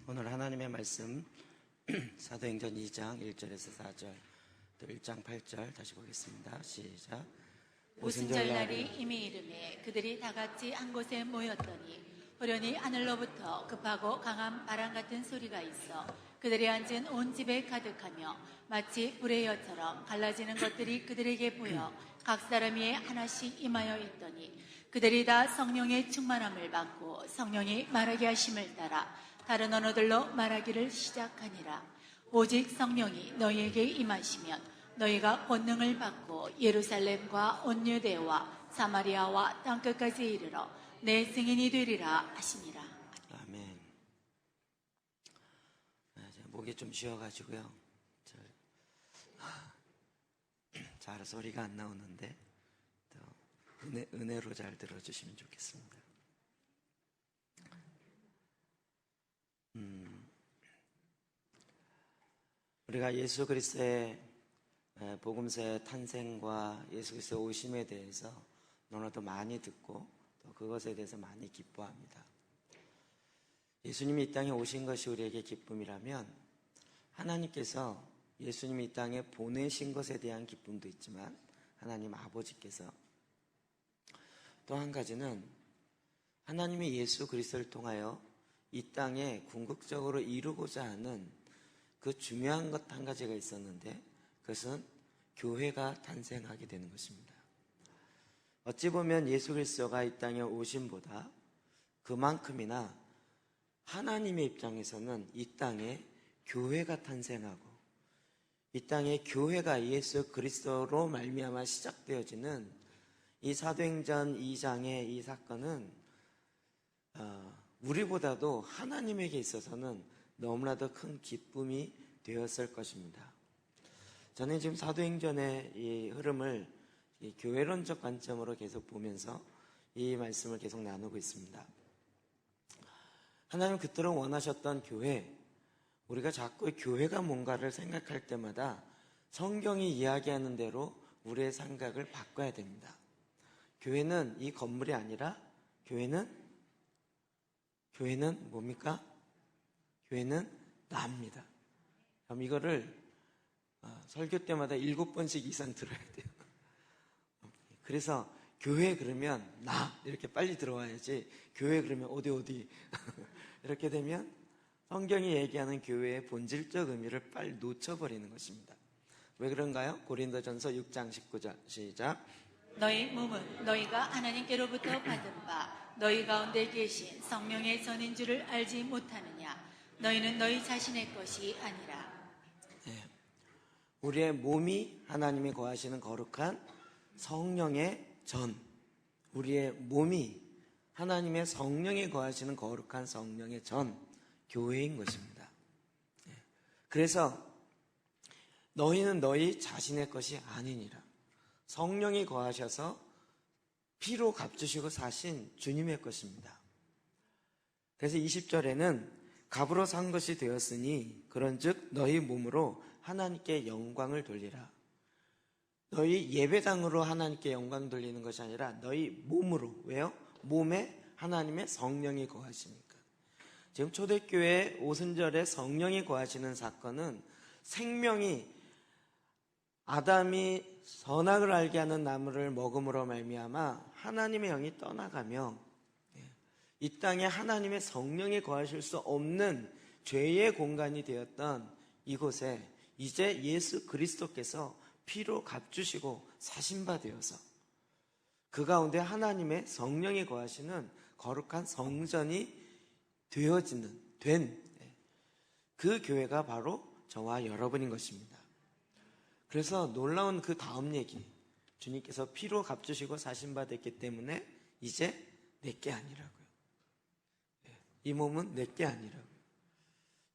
오늘 하나님의 말씀 사도행전 2장 1절에서 4절 또 1장 8절 다시 보겠습니다. 시작. 오순절날이 이미 이르매 그들이 다 같이 한 곳에 모였더니 호련히 하늘로부터 급하고 강한 바람 같은 소리가 있어 그들이 앉은 온 집에 가득하며 마치 불의 여처럼 갈라지는 것들이 그들에게 보여 각 사람이 하나씩 임하여 있더니 그들이 다 성령의 충만함을 받고 성령이 말하게 하심을 따라 다른 언어들로 말하기를 시작하니라. 오직 성령이 너희에게 임하시면 너희가 권능을 받고 예루살렘과 온 유대와 사마리아와 땅끝까지 이르러 내 증인이 되리라 하시니라. 아멘. 목이 좀 쉬어가지고요. 잘 소리가 안 나오는데 또 은혜로 잘 들어주시면 좋겠습니다. 우리가 예수 그리스도의 복음서의 탄생과 예수 그리스도의 오심에 대해서 너무나도 많이 듣고 또 그것에 대해서 많이 기뻐합니다. 예수님이 이 땅에 오신 것이 우리에게 기쁨이라면 하나님께서 예수님이 이 땅에 보내신 것에 대한 기쁨도 있지만 하나님 아버지께서 또 한 가지는 하나님이 예수 그리스도를 통하여 이 땅에 궁극적으로 이루고자 하는 그 중요한 것 한 가지가 있었는데 그것은 교회가 탄생하게 되는 것입니다. 어찌 보면 예수 그리스도가 이 땅에 오심보다 그만큼이나 하나님의 입장에서는 이 땅에 교회가 탄생하고 이 땅에 교회가 예수 그리스도로 말미암아 시작되어지는 이 사도행전 2장의 이 사건은 우리보다도 하나님에게 있어서는 너무나도 큰 기쁨이 되었을 것입니다. 저는 지금 사도행전의 이 흐름을 이 교회론적 관점으로 계속 보면서 이 말씀을 계속 나누고 있습니다. 하나님 그토록 원하셨던 교회, 우리가 자꾸 교회가 뭔가를 생각할 때마다 성경이 이야기하는 대로 우리의 생각을 바꿔야 됩니다. 교회는 이 건물이 아니라 교회는 뭡니까? 교회는 나입니다. 그럼 이거를 설교 때마다 7번씩 이상 들어야 돼요. 그래서 교회 그러면 나 이렇게 빨리 들어와야지 교회 그러면 어디 이렇게 되면 성경이 얘기하는 교회의 본질적 의미를 빨리 놓쳐버리는 것입니다. 왜 그런가요? 고린도전서 6장 19절 시작. 너희 몸은 너희가 하나님께로부터 받은 바 너희 가운데 계신 성령의 전인 줄을 알지 못하느냐. 너희는 너희 자신의 것이 아니라. 네. 우리의 몸이 하나님이 거하시는 거룩한 성령의 전, 우리의 몸이 하나님의 성령이 거하시는 거룩한 성령의 전, 교회인 것입니다. 네. 그래서 너희는 너희 자신의 것이 아니니라. 성령이 거하셔서 피로 값주시고 사신 주님의 것입니다. 그래서 20절에는 값으로 산 것이 되었으니 그런즉 너희 몸으로 하나님께 영광을 돌리라. 너희 예배당으로 하나님께 영광 돌리는 것이 아니라 너희 몸으로. 왜요? 몸에 하나님의 성령이 거하시니까. 지금 초대교회 오순절에 성령이 거하시는 사건은 생명이 아담이 선악을 알게 하는 나무를 먹음으로 말미암아 하나님의 영이 떠나가며 이 땅에 하나님의 성령이 거하실 수 없는 죄의 공간이 되었던 이곳에 이제 예수 그리스도께서 피로 값주시고 사신바 되어서 그 가운데 하나님의 성령이 거하시는 거룩한 성전이 된 그 교회가 바로 저와 여러분인 것입니다. 그래서 놀라운 그 다음 얘기, 주님께서 피로 값주시고 사신바 됐기 때문에 이제 내게 아니라고요. 이 몸은 내게 아니라고요.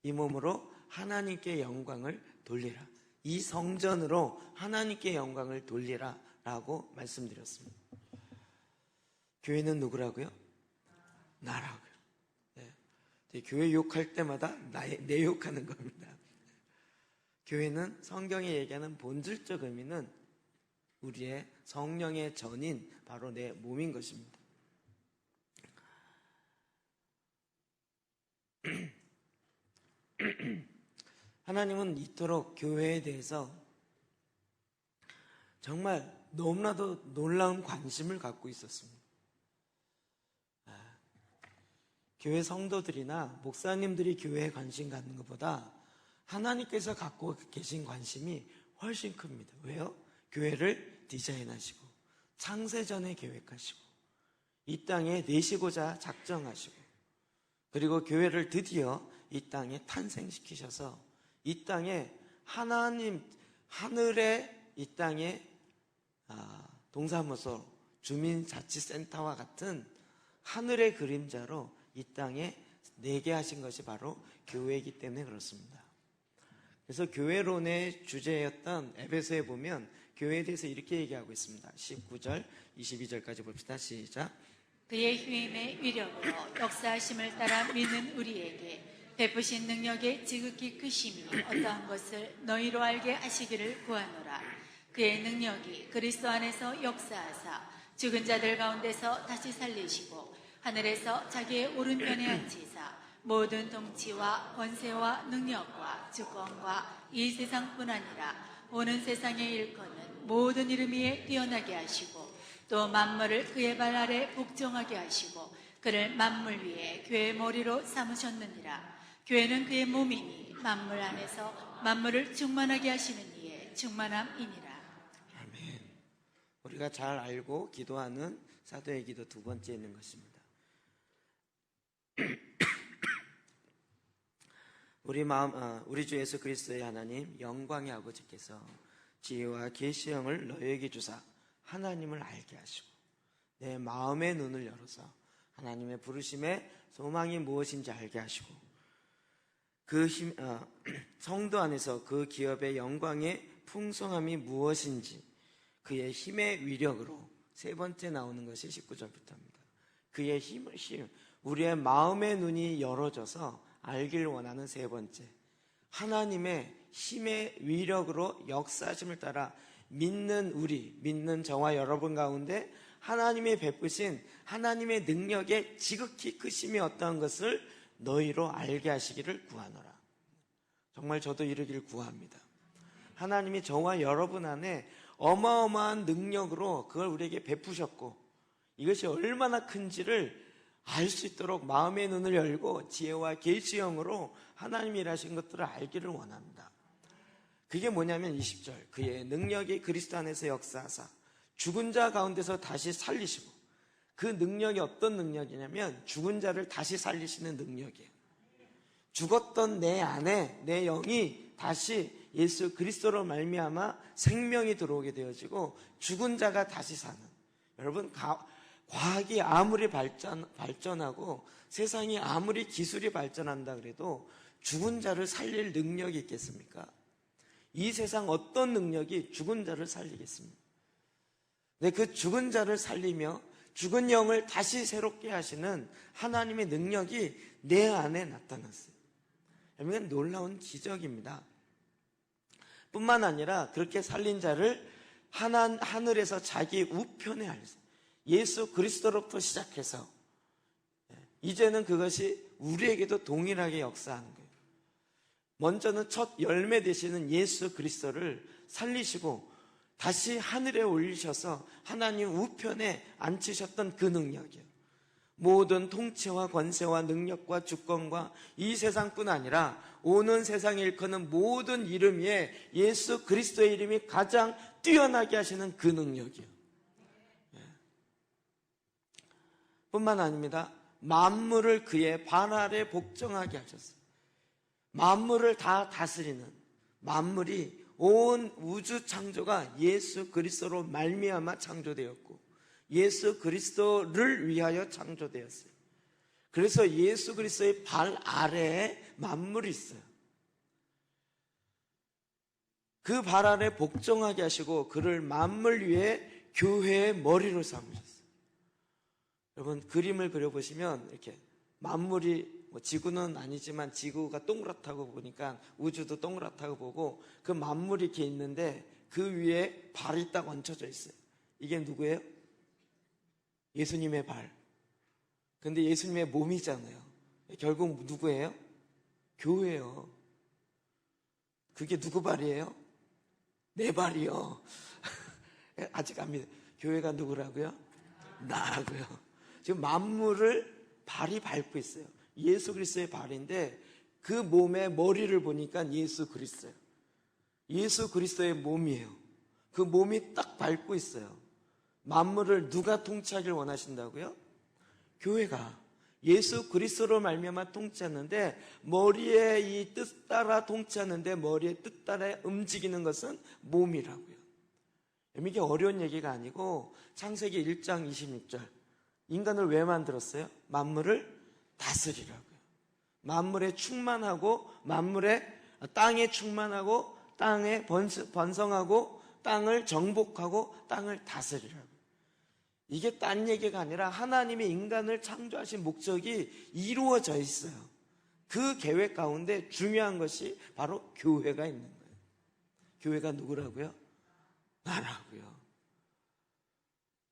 이 몸으로 하나님께 영광을 돌리라. 이 성전으로 하나님께 영광을 돌리라 라고 말씀드렸습니다. 교회는 누구라고요? 나라고요. 네. 교회 욕할 때마다 내 욕하는 겁니다. 교회는 성경이 얘기하는 본질적 의미는 우리의 성령의 전인 바로 내 몸인 것입니다. 하나님은 이토록 교회에 대해서 정말 너무나도 놀라운 관심을 갖고 있었습니다. 교회 성도들이나 목사님들이 교회에 관심 갖는 것보다 하나님께서 갖고 계신 관심이 훨씬 큽니다. 왜요? 교회를 디자인하시고 창세전에 계획하시고 이 땅에 내시고자 작정하시고 그리고 교회를 드디어 이 땅에 탄생시키셔서 이 땅에 하나님 하늘의 이 땅에 동사무소 주민자치센터와 같은 하늘의 그림자로 이 땅에 내게 하신 것이 바로 교회이기 때문에 그렇습니다. 그래서 교회론의 주제였던 에베소에 보면 교회에 대해서 이렇게 얘기하고 있습니다. 19절, 22절까지 봅시다. 시작. 그의 힘의 위력으로 역사하심을 따라 믿는 우리에게 베푸신 능력의 지극히 크심이 어떠한 것을 너희로 알게 하시기를 구하노라. 그의 능력이 그리스도 안에서 역사하사 죽은 자들 가운데서 다시 살리시고 하늘에서 자기의 오른편에 앉히사 모든 통치와 권세와 능력과 주권과 이 세상뿐 아니라 오는 세상의 일거는 모든 이름 위에 뛰어나게 하시고 또 만물을 그의 발 아래 복종하게 하시고 그를 만물 위에 교회의 머리로 삼으셨느니라. 교회는 그의 몸이니 만물 안에서 만물을 충만하게 하시는 이의 충만함이니라. 아멘. 우리가 잘 알고 기도하는 사도의 기도 두 번째에 있는 것입니다. 우리 주 예수 그리스도의 하나님 영광의 아버지께서 지혜와 계시형을 너희에게 주사 하나님을 알게 하시고 내 마음의 눈을 열어서 하나님의 부르심의 소망이 무엇인지 알게 하시고 성도 안에서 그 기업의 영광의 풍성함이 무엇인지 그의 힘의 위력으로 세 번째 나오는 것이 19절부터입니다. 그의 힘, 우리의 마음의 눈이 열어져서 알길 원하는 세 번째, 하나님의 힘의 위력으로 역사하심을 따라 믿는 저와 여러분 가운데 하나님이 베푸신 하나님의 능력의 지극히 크심이 어떠한 것을 너희로 알게 하시기를 구하노라. 정말 저도 이르기를 구합니다. 하나님이 저와 여러분 안에 어마어마한 능력으로 그걸 우리에게 베푸셨고 이것이 얼마나 큰지를 알 수 있도록 마음의 눈을 열고 지혜와 계시형으로 하나님이 일하신 것들을 알기를 원합니다. 그게 뭐냐면 20절, 그의 능력이 그리스도 안에서 역사하사 죽은 자 가운데서 다시 살리시고, 그 능력이 어떤 능력이냐면 죽은 자를 다시 살리시는 능력이에요. 죽었던 내 안에 내 영이 다시 예수 그리스도로 말미암아 생명이 들어오게 되어지고 죽은 자가 다시 사는. 여러분, 과학이 아무리 발전하고 세상이 아무리 기술이 발전한다 그래도 죽은 자를 살릴 능력이 있겠습니까? 이 세상 어떤 능력이 죽은 자를 살리겠습니까? 근데 그 죽은 자를 살리며 죽은 영을 다시 새롭게 하시는 하나님의 능력이 내 안에 나타났어요. 여러분, 놀라운 기적입니다. 뿐만 아니라 그렇게 살린 자를 하늘에서 자기 우편에 앉으세요. 예수 그리스도로부터 시작해서 이제는 그것이 우리에게도 동일하게 역사하는 거예요. 먼저는 첫 열매 되시는 예수 그리스도를 살리시고 다시 하늘에 올리셔서 하나님 우편에 앉히셨던 그 능력이에요. 모든 통치와 권세와 능력과 주권과 이 세상뿐 아니라 오는 세상에 일컫는 모든 이름 위에 예수 그리스도의 이름이 가장 뛰어나게 하시는 그 능력이에요. 뿐만 아닙니다. 만물을 그의 발 아래 복종하게 하셨어요. 만물을 다 다스리는, 만물이 온 우주 창조가 예수 그리스도로 말미암아 창조되었고 예수 그리스도를 위하여 창조되었어요. 그래서 예수 그리스도의 발 아래에 만물이 있어요. 그 발 아래 복종하게 하시고 그를 만물 위에 교회의 머리로 삼으셨어요. 여러분, 그림을 그려보시면 이렇게 만물이 지구는 아니지만 지구가 동그랗다고 보니까 우주도 동그랗다고 보고 그 만물이 이렇게 있는데 그 위에 발이 딱 얹혀져 있어요. 이게 누구예요? 예수님의 발. 근데 예수님의 몸이잖아요. 결국 누구예요? 교회요. 그게 누구 발이에요? 내 발이요. 아직 안 믿어요. 교회가 누구라고요? 나라고요. 지금 만물을 발이 밟고 있어요. 예수 그리스도의 발인데 그 몸의 머리를 보니까 예수 그리스도예요. 예수 그리스도의 몸이에요. 그 몸이 딱 밟고 있어요. 만물을 누가 통치하길 원하신다고요? 교회가. 예수 그리스도로 말미암아 통치하는데 머리의 이 뜻 따라 통치하는데 머리의 뜻 따라 움직이는 것은 몸이라고요. 이게 어려운 얘기가 아니고 창세기 1장 26절 인간을 왜 만들었어요? 만물을 다스리라고요. 만물에 충만하고 땅에 충만하고 땅에 번성하고 땅을 정복하고 땅을 다스리라고요. 이게 딴 얘기가 아니라 하나님이 인간을 창조하신 목적이 이루어져 있어요. 그 계획 가운데 중요한 것이 바로 교회가 있는 거예요. 교회가 누구라고요? 나라고요.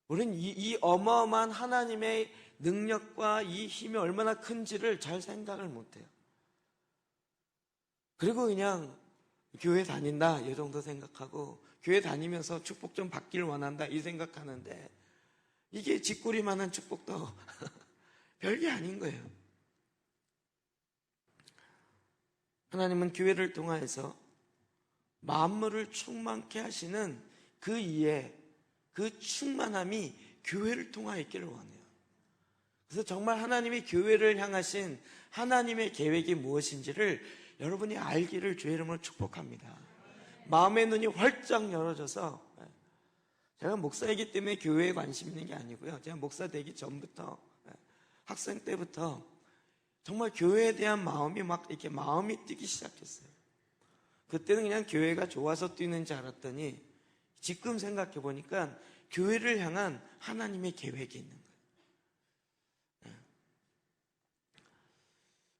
우리는 이 어마어마한 하나님의 능력과 이 힘이 얼마나 큰지를 잘 생각을 못해요. 그리고 그냥 교회 다닌다 이 정도 생각하고 교회 다니면서 축복 좀 받길 원한다 이 생각하는데 이게 쥐꼬리만한 축복도 별게 아닌 거예요. 하나님은 교회를 통하여서 만물을 충만케 하시는 그 이해, 그 충만함이 교회를 통하여 있기를 원해요. 그래서 정말 하나님이 교회를 향하신 하나님의 계획이 무엇인지를 여러분이 알기를 주의 이름으로 축복합니다. 마음의 눈이 활짝 열어져서 제가 목사이기 때문에 교회에 관심 있는 게 아니고요. 제가 목사 되기 전부터 학생 때부터 정말 교회에 대한 마음이 막 이렇게 마음이 뛰기 시작했어요. 그때는 그냥 교회가 좋아서 뛰는 줄 알았더니 지금 생각해 보니까 교회를 향한 하나님의 계획이 있는 거예요.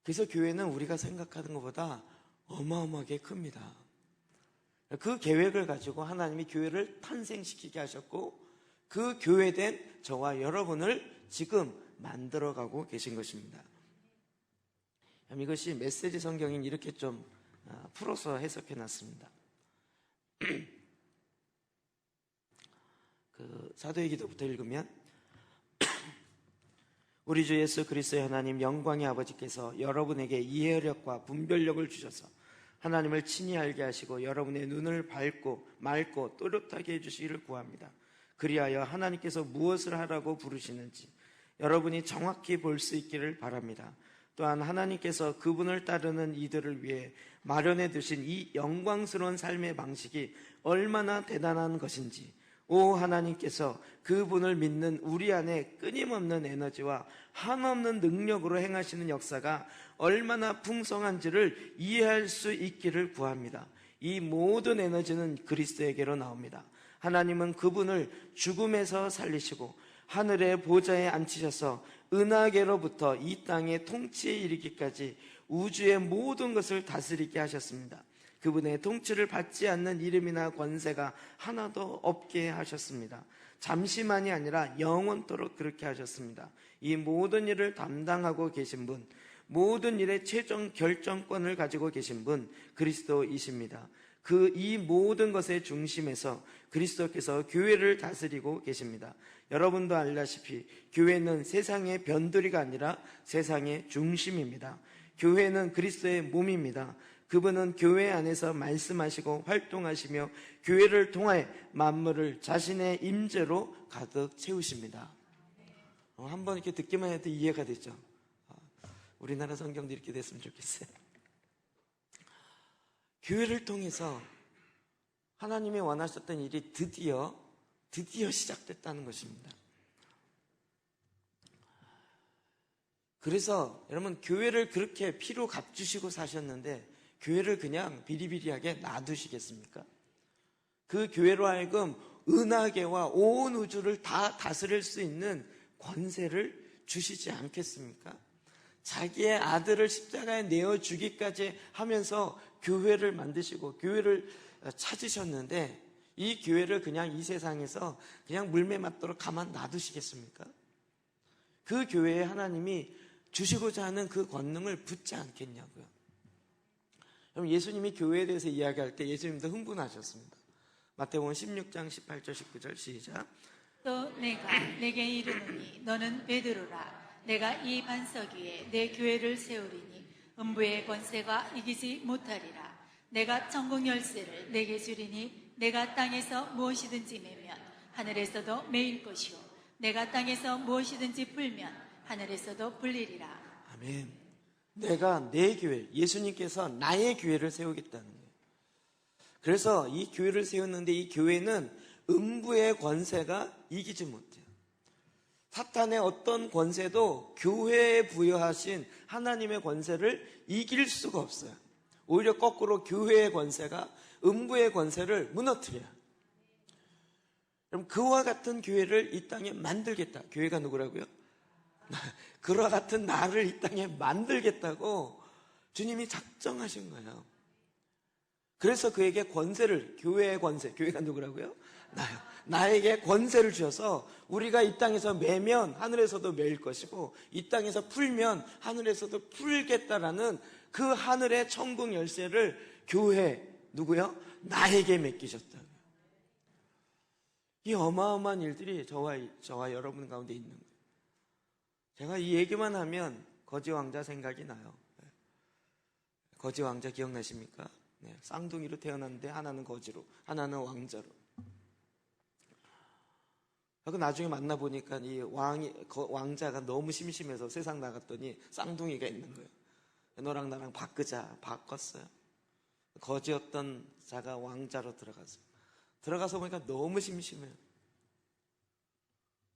그래서 교회는 우리가 생각하는 것보다 어마어마하게 큽니다. 그 계획을 가지고 하나님이 교회를 탄생시키게 하셨고 그 교회된 저와 여러분을 지금 만들어가고 계신 것입니다. 이것이 메시지 성경인 이렇게 좀 풀어서 해석해 놨습니다. 그 사도의 기도부터 읽으면 우리 주 예수 그리스도의 하나님 영광의 아버지께서 여러분에게 이해력과 분별력을 주셔서 하나님을 친히 알게 하시고 여러분의 눈을 밝고 맑고 또렷하게 해주시기를 구합니다. 그리하여 하나님께서 무엇을 하라고 부르시는지 여러분이 정확히 볼 수 있기를 바랍니다. 또한 하나님께서 그분을 따르는 이들을 위해 마련해 두신 이 영광스러운 삶의 방식이 얼마나 대단한 것인지 오 하나님께서 그분을 믿는 우리 안에 끊임없는 에너지와 한없는 능력으로 행하시는 역사가 얼마나 풍성한지를 이해할 수 있기를 구합니다. 이 모든 에너지는 그리스도에게로 나옵니다. 하나님은 그분을 죽음에서 살리시고 하늘의 보좌에 앉히셔서 은하계로부터 이 땅의 통치에 이르기까지 우주의 모든 것을 다스리게 하셨습니다. 그분의 통치를 받지 않는 이름이나 권세가 하나도 없게 하셨습니다. 잠시만이 아니라 영원토록 그렇게 하셨습니다. 이 모든 일을 담당하고 계신 분, 모든 일의 최종 결정권을 가지고 계신 분 그리스도이십니다. 이 모든 것의 중심에서 그리스도께서 교회를 다스리고 계십니다. 여러분도 알다시피 교회는 세상의 변두리가 아니라 세상의 중심입니다. 교회는 그리스도의 몸입니다. 그분은 교회 안에서 말씀하시고 활동하시며 교회를 통해 만물을 자신의 임재로 가득 채우십니다. 한번 이렇게 듣기만 해도 이해가 되죠. 우리나라 성경도 이렇게 됐으면 좋겠어요. 교회를 통해서 하나님이 원하셨던 일이 드디어 시작됐다는 것입니다. 그래서 여러분 교회를 그렇게 피로 값주시고 사셨는데 교회를 그냥 비리비리하게 놔두시겠습니까? 그 교회로 하여금 은하계와 온 우주를 다 다스릴 수 있는 권세를 주시지 않겠습니까? 자기의 아들을 십자가에 내어주기까지 하면서 교회를 만드시고 교회를 찾으셨는데 이 교회를 그냥 이 세상에서 그냥 물매 맞도록 가만 놔두시겠습니까? 그 교회에 하나님이 주시고자 하는 그 권능을 붙지 않겠냐고요. 그럼 예수님이 교회에 대해서 이야기할 때 예수님도 흥분하셨습니다. 마태복음 16장 18절 19절 시작. 또 내가 내게 이르노니 너는 베드로라. 내가 이 반석 위에 내 교회를 세우리니 음부의 권세가 이기지 못하리라. 내가 천국 열쇠를 내게 주리니 내가 땅에서 무엇이든지 매면 하늘에서도 매일 것이요 내가 땅에서 무엇이든지 풀면 하늘에서도 풀리리라. 아멘. 내가 내 교회, 예수님께서 나의 교회를 세우겠다는 거예요. 그래서 이 교회를 세웠는데 이 교회는 음부의 권세가 이기지 못해요. 사탄의 어떤 권세도 교회에 부여하신 하나님의 권세를 이길 수가 없어요. 오히려 거꾸로 교회의 권세가 음부의 권세를 무너뜨려요. 그럼 그와 같은 교회를 이 땅에 만들겠다. 교회가 누구라고요? 그와 같은 나를 이 땅에 만들겠다고 주님이 작정하신 거예요. 그래서 그에게 권세를, 교회의 권세, 교회가 누구라고요? 나요. 나에게 권세를 주셔서 우리가 이 땅에서 매면 하늘에서도 매일 것이고 이 땅에서 풀면 하늘에서도 풀겠다라는 그 하늘의 천국 열쇠를 교회, 누구요? 나에게 맡기셨다고요. 이 어마어마한 일들이 저와 여러분 가운데 있는 거예요. 제가 이 얘기만 하면 거지 왕자 생각이 나요. 거지 왕자 기억나십니까? 네, 쌍둥이로 태어났는데 하나는 거지로, 하나는 왕자로. 그리고 나중에 만나보니까 이 왕자가 너무 심심해서 세상 나갔더니 쌍둥이가 있는 거예요. 너랑 나랑 바꾸자. 바꿨어요. 거지였던 자가 왕자로 들어갔어요. 들어가서 보니까 너무 심심해요.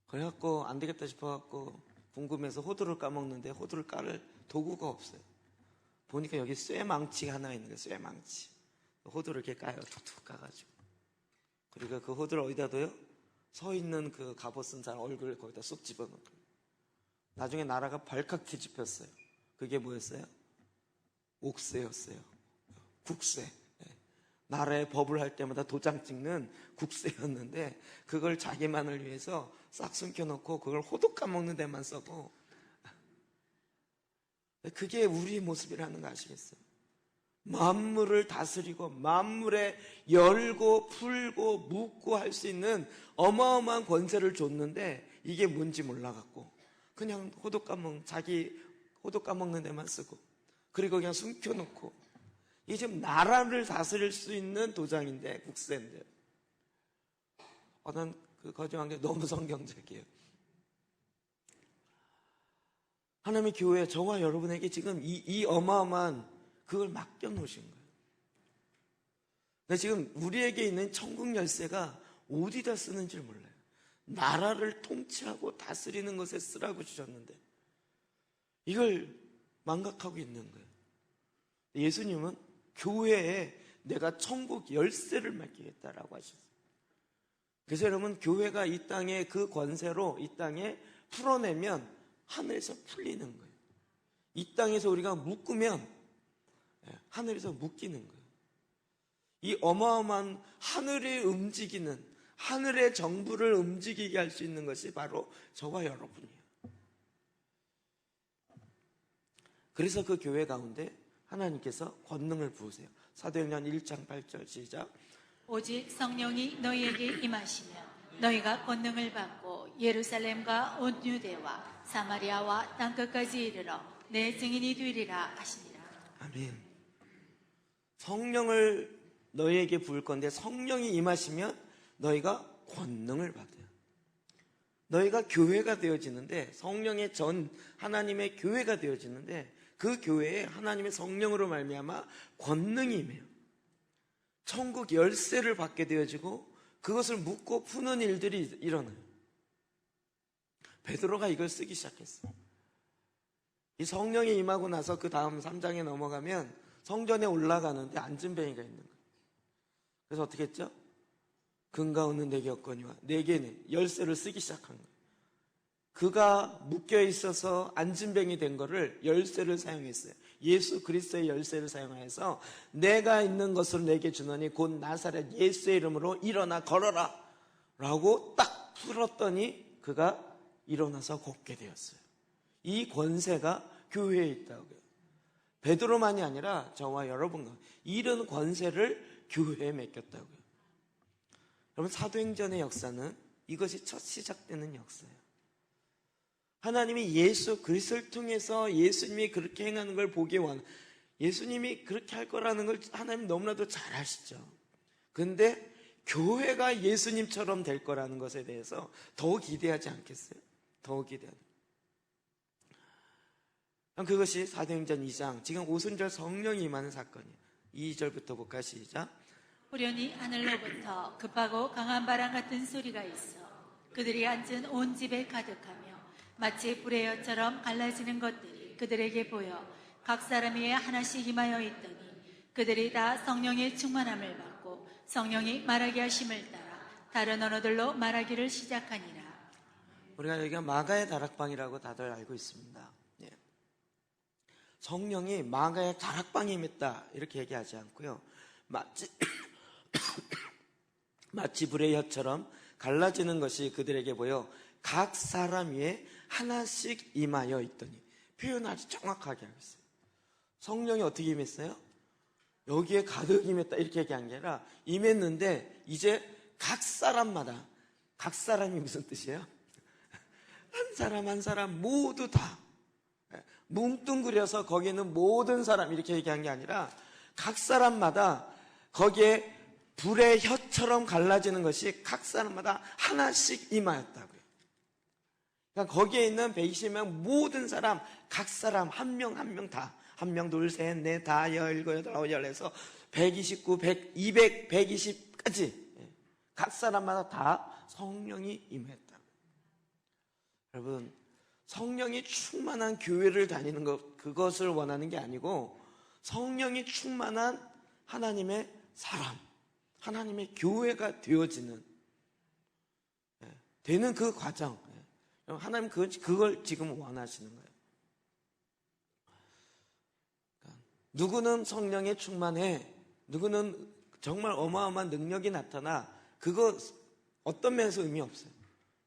그래갖고 안 되겠다 싶어갖고 궁금해서 호두를 까먹는데 호두를 깔을 도구가 없어요. 보니까 여기 쇠망치가 하나 있는 거예요. 쇠망치. 호두를 이렇게 까요. 툭툭 까가지고. 그리고 그 호두를 어디다 둬요? 서 있는 그 갑옷 쓴 사람 얼굴을 거기다 쏙 집어넣고. 나중에 나라가 발칵 뒤집혔어요. 그게 뭐였어요? 옥새였어요. 국새. 나라의 법을 할 때마다 도장 찍는 국새였는데 그걸 자기만을 위해서 싹 숨겨놓고 그걸 호두 까먹는 데만 쓰고. 그게 우리의 모습이라는 거 아시겠어요? 만물을 다스리고 만물에 열고 풀고 묶고 할 수 있는 어마어마한 권세를 줬는데 이게 뭔지 몰라갖고 그냥 자기 호두 까먹는 데만 쓰고 그리고 그냥 숨겨놓고 이게 지금 나라를 다스릴 수 있는 도장인데 국세인데 어떤 그 거짓한 게 너무 성경적이에요. 하나님의 교회 저와 여러분에게 지금 이 어마어마한 그걸 맡겨놓으신 거예요. 근데 지금 우리에게 있는 천국 열쇠가 어디다 쓰는지 몰라요. 나라를 통치하고 다스리는 것에 쓰라고 주셨는데 이걸 망각하고 있는 거예요. 예수님은 교회에 내가 천국 열쇠를 맡기겠다라고 하셨어요. 그래서 여러분 교회가 이 땅에 그 권세로 이 땅에 풀어내면 하늘에서 풀리는 거예요. 이 땅에서 우리가 묶으면 하늘에서 묶이는 거예요. 이 어마어마한 하늘이 움직이는 하늘의 정부를 움직이게 할 수 있는 것이 바로 저와 여러분이에요. 그래서 그 교회 가운데 하나님께서 권능을 부으세요. 사도행전 1장 8절 시작. 오직 성령이 너희에게 임하시면 너희가 권능을 받고 예루살렘과 온 유대와 사마리아와 땅끝까지 이르러 내 증인이 되리라 하시니라. 아멘. 성령을 너희에게 부을 건데 성령이 임하시면 너희가 권능을 받아요. 너희가 교회가 되어지는데 성령의 전 하나님의 교회가 되어지는데 그 교회에 하나님의 성령으로 말미암아 권능이 임해요. 천국 열쇠를 받게 되어지고 그것을 묶고 푸는 일들이 일어나요. 베드로가 이걸 쓰기 시작했어요. 이 성령이 임하고 나서 그 다음 3장에 넘어가면 성전에 올라가는데 앉은뱅이가 있는 거예요. 그래서 어떻게 했죠? 금가운은 내게 없거니와 내게는 열쇠를 쓰기 시작한 거예요. 그가 묶여 있어서 앉은뱅이 된 거를 열쇠를 사용했어요. 예수 그리스도의 열쇠를 사용해서 내가 있는 것을 내게 주노니 곧 나사렛 예수의 이름으로 일어나 걸어라 라고 딱 풀었더니 그가 일어나서 걷게 되었어요. 이 권세가 교회에 있다고요. 베드로만이 아니라 저와 여러분과 이런 권세를 교회에 맡겼다고요. 여러분, 사도행전의 역사는 이것이 첫 시작되는 역사예요. 하나님이 예수 그리스도를 통해서 예수님이 그렇게 행하는 걸 보기 예수님이 그렇게 할 거라는 걸 하나님 너무나도 잘 아시죠. 그런데 교회가 예수님처럼 될 거라는 것에 대해서 더 기대하지 않겠어요? 더 기대하는. 그것이 사도행전 2장, 지금 오순절 성령이 임하는 사건이에요. 2절부터 볼까요? 시작. 호련히 하늘로부터 급하고 강한 바람 같은 소리가 있어 그들이 앉은 온 집에 가득하며 마치 불의 엿처럼 갈라지는 것들이 그들에게 보여 각 사람 위에 하나씩 임하여 있더니 그들이 다 성령의 충만함을 받고 성령이 말하게 하심을 따라 다른 언어들로 말하기를 시작하니라. 우리가 여기가 마가의 다락방이라고 다들 알고 있습니다. 예. 성령이 마가의 다락방에 임했다 이렇게 얘기하지 않고요. 마치 불의 엿처럼 갈라지는 것이 그들에게 보여 각 사람 위에 하나씩 임하여 있더니, 표현을 아주 정확하게 하고 있어요. 성령이 어떻게 임했어요? 여기에 가득 임했다 이렇게 얘기한 게 아니라 임했는데 이제 각 사람마다, 각 사람이 무슨 뜻이에요? 한 사람 한 사람 모두 다 뭉뚱그려서 거기는 모든 사람 이렇게 얘기한 게 아니라 각 사람마다 거기에 불의 혀처럼 갈라지는 것이 각 사람마다 하나씩 임하였다고요. 그러니까 거기에 있는 120명 모든 사람, 각 사람 한 명 한 명 다, 한 명, 둘, 셋, 넷, 다, 열, 일곱, 여덟, 아홉, 열에서 129, 100, 200, 120까지 각 사람마다 다 성령이 임했다. 여러분, 성령이 충만한 교회를 다니는 것, 그것을 원하는 게 아니고 성령이 충만한 하나님의 사람, 하나님의 교회가 되어지는, 되는 그 과정, 하나님 그걸 지금 원하시는 거예요. 누구는 성령에 충만해, 누구는 정말 어마어마한 능력이 나타나, 그거 어떤 면에서 의미 없어요.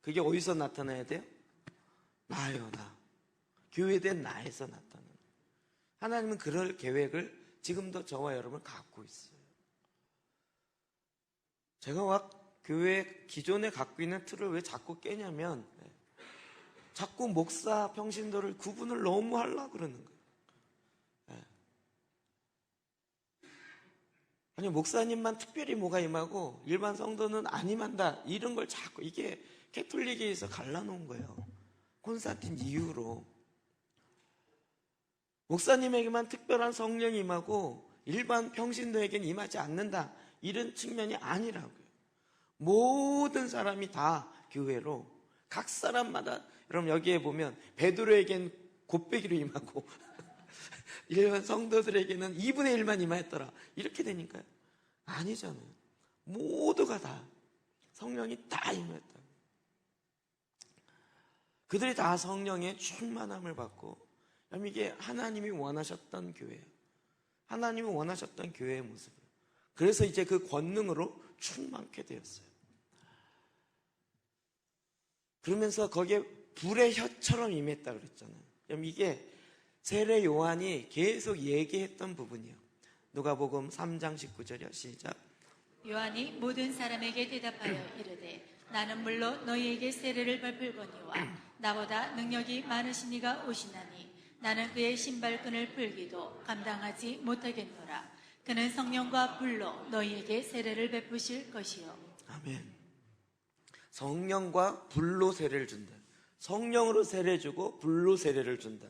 그게 어디서 나타나야 돼요? 나요, 나. 교회된 나에서 나타나는. 하나님은 그럴 계획을 지금도 저와 여러분 갖고 있어요. 제가 교회 기존에 갖고 있는 틀을 왜 자꾸 깨냐면, 자꾸 목사, 평신도를 구분을 너무 하려고 그러는 거예요. 아니, 목사님만 특별히 뭐가 임하고 일반 성도는 안 임한다, 이런 걸 자꾸, 이게 캐톨릭에서 갈라놓은 거예요. 콘스탄틴 이후로. 목사님에게만 특별한 성령이 임하고 일반 평신도에게는 임하지 않는다, 이런 측면이 아니라고요. 모든 사람이 다 교회로, 각 사람마다, 여러분 여기에 보면 베드로에겐 곱배기로 임하고 일반 성도들에게는 2분의 1만 임하였더라, 이렇게 되니까요. 아니잖아요. 모두가 다 성령이 다 임했다. 그들이 다 성령의 충만함을 받고, 이게 하나님이 원하셨던 교회예요. 하나님이 원하셨던 교회의 모습이에요. 그래서 이제 그 권능으로 충만케 되었어요. 그러면서 거기에 불의 혀처럼 임했다 그랬잖아요. 그럼 이게 세례 요한이 계속 얘기했던 부분이에요. 누가복음 3장 19절이요. 시작. 요한이 모든 사람에게 대답하여 이르되 나는 물로 너희에게 세례를 베풀거니와 나보다 능력이 많으신 이가 오시나니 나는 그의 신발끈을 풀기도 감당하지 못하겠노라. 그는 성령과 불로 너희에게 세례를 베푸실 것이요. 아멘. 성령과 불로 세례를 준다. 성령으로 세례 주고 불로 세례를 준다.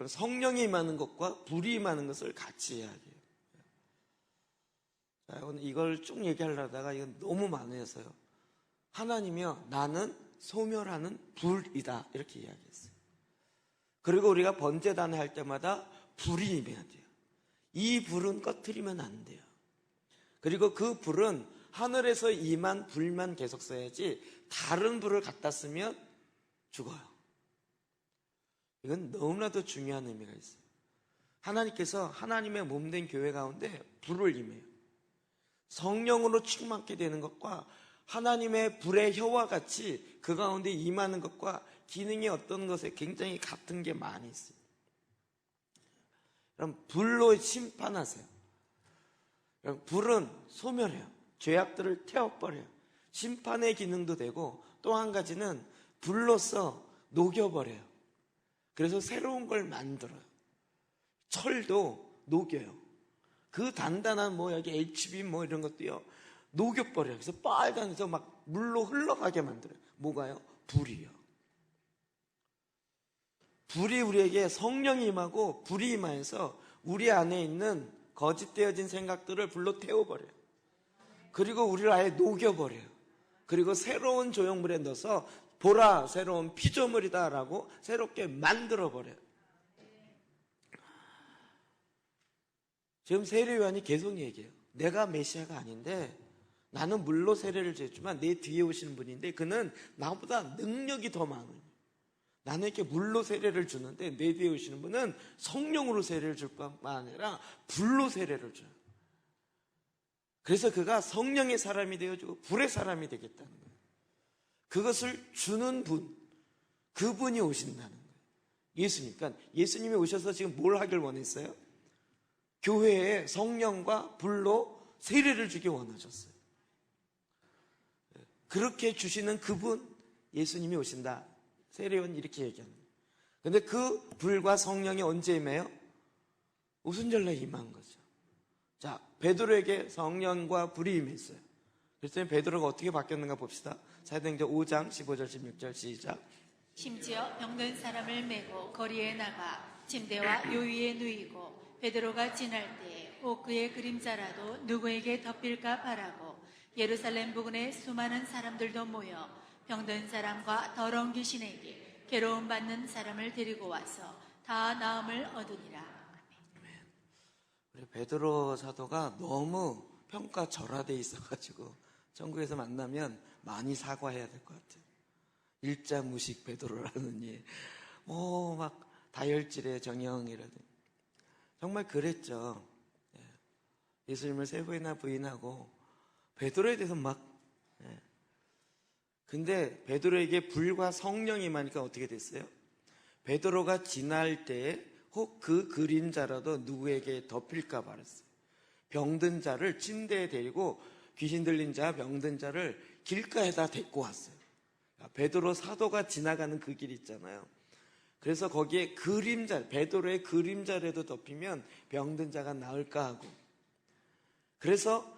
성령이 임하는 것과 불이 임하는 것을 같이 이야기해요. 자, 오늘 이걸 쭉 얘기하려다가 이건 너무 많아서요. 하나님이요, 나는 소멸하는 불이다, 이렇게 이야기했어요. 그리고 우리가 번제단을 할 때마다 불이 임해야 돼요. 이 불은 꺼트리면 안 돼요. 그리고 그 불은 하늘에서 임한 불만 계속 써야지 다른 불을 갖다 쓰면 죽어요. 이건 너무나도 중요한 의미가 있어요. 하나님께서 하나님의 몸된 교회 가운데 불을 임해요. 성령으로 충만케 되는 것과 하나님의 불의 혀와 같이 그 가운데 임하는 것과 기능이 어떤 것에 굉장히 같은 게 많이 있어요. 그럼 불로 심판하세요. 그럼 불은 소멸해요. 죄악들을 태워버려요. 심판의 기능도 되고 또 한 가지는 불로써 녹여버려요. 그래서 새로운 걸 만들어요. 철도 녹여요. 그 단단한 여기 HB 이런 것도요, 녹여버려요. 그래서 빨간에서 막 물로 흘러가게 만들어요. 뭐가요? 불이요. 불이 우리에게 성령이 임하고 불이 임하여서 우리 안에 있는 거짓되어진 생각들을 불로 태워버려요. 그리고 우리를 아예 녹여버려요. 그리고 새로운 조형물에 넣어서 보라 새로운 피조물이다라고 새롭게 만들어버려요. 지금 세례요한이 계속 얘기해요. 내가 메시아가 아닌데 나는 물로 세례를 줬지만 내 뒤에 오시는 분인데 그는 나보다 능력이 더 많아요. 나는 이렇게 물로 세례를 주는데 내 뒤에 오시는 분은 성령으로 세례를 줄 뿐만 아니라 불로 세례를 줘요. 그래서 그가 성령의 사람이 되어주고 불의 사람이 되겠다는 거예요. 그것을 주는 분, 그분이 오신다는 거예요. 예수님. 그러니까 예수님이 오셔서 지금 뭘 하길 원했어요? 교회에 성령과 불로 세례를 주기 원하셨어요. 그렇게 주시는 그분, 예수님이 오신다. 세례요한 이렇게 얘기합니다. 근데 그 불과 성령이 언제 임해요? 오순절날 임한 거죠. 자, 베드로에게 성령과 불이 임했어요. 그랬더니 베드로가 어떻게 바뀌었는가 봅시다. 사도행전 5장 15절 16절 시작. 심지어 병든 사람을 메고 거리에 나가 침대와 요위에 누이고 베드로가 지날 때에 혹 그의 그림자라도 누구에게 덮일까 바라고 예루살렘 부근에 수많은 사람들도 모여 병든 사람과 더러운 귀신에게 괴로움 받는 사람을 데리고 와서 다 나음을 얻으니라. 우리 베드로 사도가 너무 평가절하돼 있어가지고 천국에서 만나면 많이 사과해야 될 것 같아요. 일자무식 베드로라느니 막 다혈질의 정형이라든지 정말 그랬죠. 예수님을 세 번이나 부인하고 베드로에 대해서 근데 베드로에게 불과 성령이 임하니까 어떻게 됐어요? 베드로가 지날 때에 혹 그 그림자라도 누구에게 덮일까 말았어요. 병든 자를 침대에 데리고 귀신 들린 자, 병든 자를 길가에다 데리고 왔어요. 베드로 사도가 지나가는 그 길 있잖아요. 그래서 거기에 그림자, 베드로의 그림자라도 덮이면 병든 자가 나을까 하고. 그래서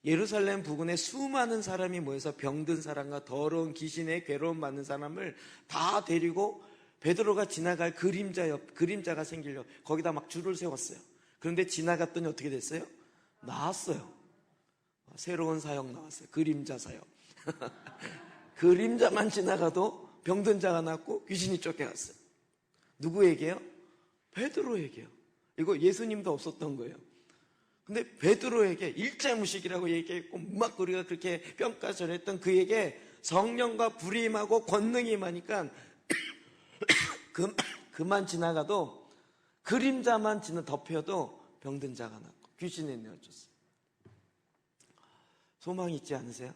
예루살렘 부근에 수많은 사람이 모여서 병든 사람과 더러운 귀신의 괴로움 받는 사람을 다 데리고 베드로가 지나갈 그림자가 생기려고 거기다 막 줄을 세웠어요. 그런데 지나갔더니 어떻게 됐어요? 나았어요. 새로운 사역 나왔어요. 그림자 사역. 그림자만 지나가도 병든 자가 낫고 귀신이 쫓겨갔어요. 누구에게요? 베드로에게요. 이거 예수님도 없었던 거예요. 근데 베드로에게 일자무식이라고 얘기했고 막 우리가 그렇게 평가절했던 그에게 성령과 불이 임하고 권능이 임하니까 그만 지나가도 그림자만 덮여도 병든 자가 낫고 귀신이 내어줬어요. 소망이 있지 않으세요?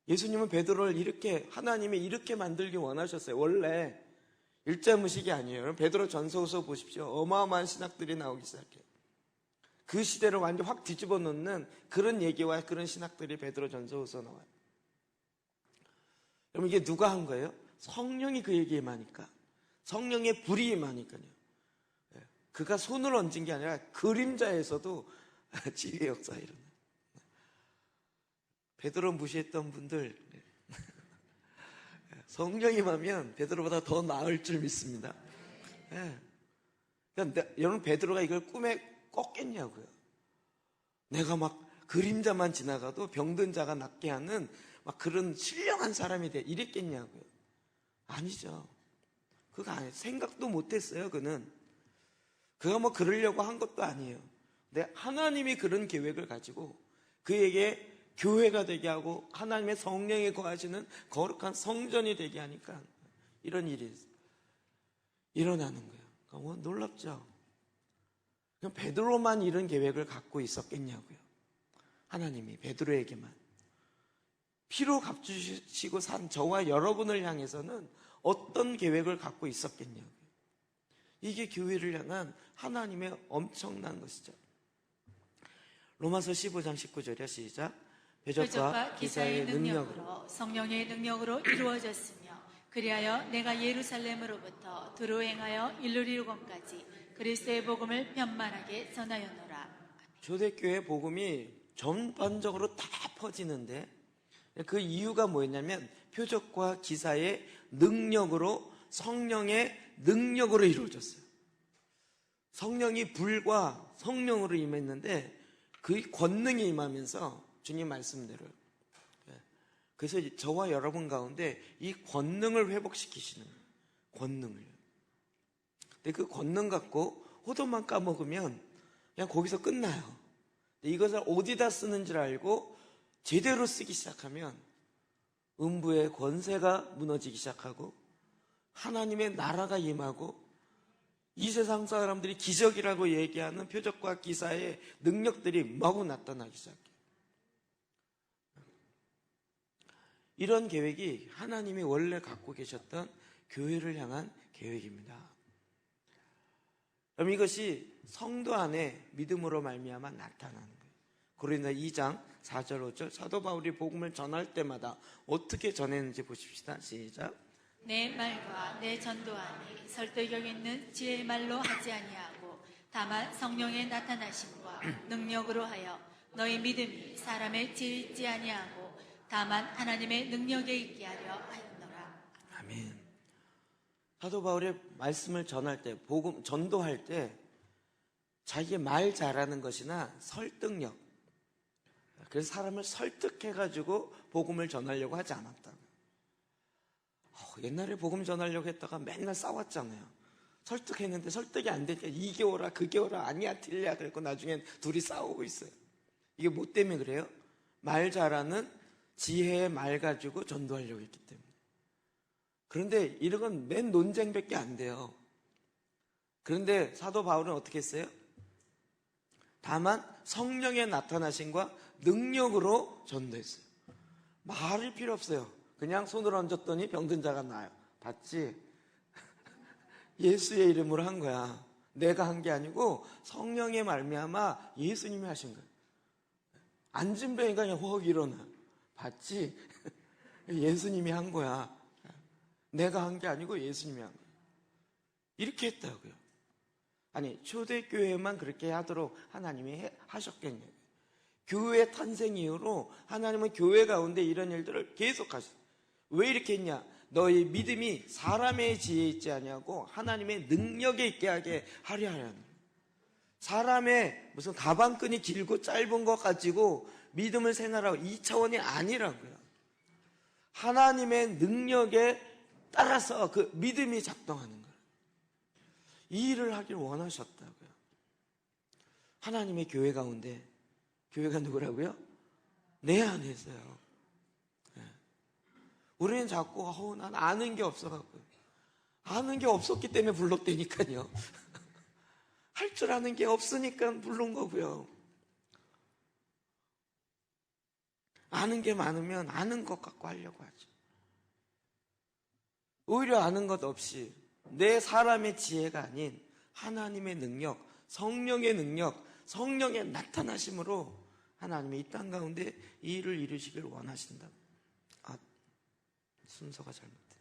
예수님은 베드로를 이렇게 하나님이 이렇게 만들기 원하셨어요. 원래 일자무식이 아니에요. 베드로 전서서 보십시오. 어마어마한 신학들이 나오기 시작해요. 그 시대를 완전 확 뒤집어 놓는 그런 얘기와 그런 신학들이 베드로 전서서 나와요. 여러분 이게 누가 한 거예요? 성령이 그에게 임하니까. 성령의 불이 임하니까요. 그가 손을 얹은 게 아니라 그림자에서도 지휘의 역사가 일어나요. 베드로 무시했던 분들 성령이 임하면 베드로보다 더 나을 줄 믿습니다. 그러니까 여러분 베드로가 이걸 꿈에 꿨겠냐고요. 내가 막 그림자만 지나가도 병든 자가 낫게 하는 막 그런 신령한 사람이 돼 이랬겠냐고요. 아니죠. 그거 아니에요. 생각도 못했어요. 그가 뭐 그러려고 한 것도 아니에요. 근데 하나님이 그런 계획을 가지고 그에게 교회가 되게 하고 하나님의 성령이 거하시는 거룩한 성전이 되게 하니까 이런 일이 일어나는 거예요. 그러니까 놀랍죠. 그럼 베드로만 이런 계획을 갖고 있었겠냐고요. 하나님이 베드로에게만 피로 값주시고 산 저와 여러분을 향해서는 어떤 계획을 갖고 있었겠냐고요. 이게 교회를 향한 하나님의 엄청난 것이죠. 로마서 15장 19절이야. 시작. 표적과 기사의 능력으로 성령의 능력으로 이루어졌으며 그리하여 내가 예루살렘으로부터 두루 행하여 일루리곤까지 그리스도의 복음을 편만하게 전하였노라. 초대교회 복음이 전반적으로 다 퍼지는데 그 이유가 뭐였냐면 표적과 기사의 능력으로, 성령의 능력으로 이루어졌어요. 성령이 불과 성령으로 임했는데 그 권능이 임하면서 주님 말씀대로, 그래서 저와 여러분 가운데 이 권능을 회복시키시는 거예요. 권능을. 근데 그 권능 갖고 호도만 까먹으면 그냥 거기서 끝나요. 이것을 어디다 쓰는 줄 알고 제대로 쓰기 시작하면 음부의 권세가 무너지기 시작하고 하나님의 나라가 임하고 이 세상 사람들이 기적이라고 얘기하는 표적과 기사의 능력들이 마구 나타나기 시작해요. 이런 계획이 하나님이 원래 갖고 계셨던 교회를 향한 계획입니다. 그럼 이것이 성도 안에 믿음으로 말미암아 나타나는 거예요. 고린도 2장 4절 5절 사도 바울이 복음을 전할 때마다 어떻게 전했는지 보십시다. 시작. 내 말과 내 전도함이 설득력 있는 지혜의 말로 하지 아니하고 다만 성령의 나타나심과 능력으로 하여 너희 믿음이 사람의 지혜 있지 아니하고 다만 하나님의 능력에 있게 하려 하였노라. 아멘. 사도 바울의 말씀을 전할 때, 복음 전도할 때 자기의 말 잘하는 것이나 설득력, 그래서 사람을 설득해가지고 복음을 전하려고 하지 않았다고요. 옛날에 복음 전하려고 했다가 맨날 싸웠잖아요. 설득했는데 설득이 안 되니까 이게 오라 그게 오라 아니야 틀려 그랬고 나중엔 둘이 싸우고 있어요. 이게 뭐 때문에 그래요? 말 잘하는 지혜의 말 가지고 전도하려고 했기 때문에. 그런데 이런 건 맨 논쟁밖에 안 돼요. 그런데 사도 바울은 어떻게 했어요? 다만 성령의 나타나심과 능력으로 전도했어요. 말이 필요 없어요. 그냥 손을 얹었더니 병든 자가 나아요. 봤지? 예수의 이름으로 한 거야. 내가 한 게 아니고 성령의 말미암아 예수님이 하신 거예요. 앉은 병이가 그냥 확 일어나. 봤지? 예수님이 한 거야. 내가 한 게 아니고 예수님이 한 거야. 이렇게 했다고요. 아니, 초대교회만 그렇게 하도록 하나님이 하셨겠냐고요. 교회 탄생 이후로 하나님은 교회 가운데 이런 일들을 계속 하셨어요. 왜 이렇게 했냐? 너희 믿음이 사람의 지혜에 있지 아니하고 하나님의 능력에 있게 하게 하려 하는 거예요. 사람의 무슨 가방끈이 길고 짧은 것 가지고 믿음을 생활하고 이 차원이 아니라고요. 하나님의 능력에 따라서 그 믿음이 작동하는 거예요. 이 일을 하길 원하셨다고요. 하나님의 교회 가운데, 교회가 누구라고요? 내 안에서요. 우리는 자꾸 난 아는 게 없어갖고, 아는 게 없었기 때문에 불렀다니까요. 할 줄 아는 게 없으니까 부른 거고요. 아는 게 많으면 아는 것 갖고 하려고 하죠. 오히려 아는 것 없이 내 사람의 지혜가 아닌 하나님의 능력, 성령의 능력, 성령의 나타나심으로 하나님이 이 땅 가운데 이 일을 이루시길 원하신다. 순서가 잘못돼요.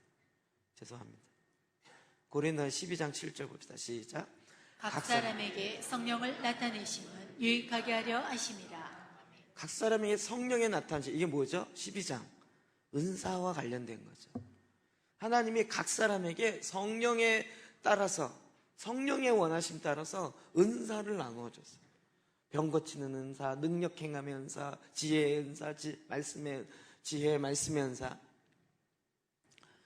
죄송합니다. 고린도 12장 7절 봅시다. 시작. 각 사람에게 성령을 나타내심은 유익하게 하려 하심이라. 각 사람에게 성령의 나타나심, 이게 뭐죠? 12장 은사와 관련된 거죠. 하나님이 각 사람에게 성령에 따라서, 성령의 원하심 따라서 은사를 나누어줬어요. 병 고치는 은사, 능력 행함의 은사, 지혜의 은사, 말씀의 지혜의 말씀의 은사.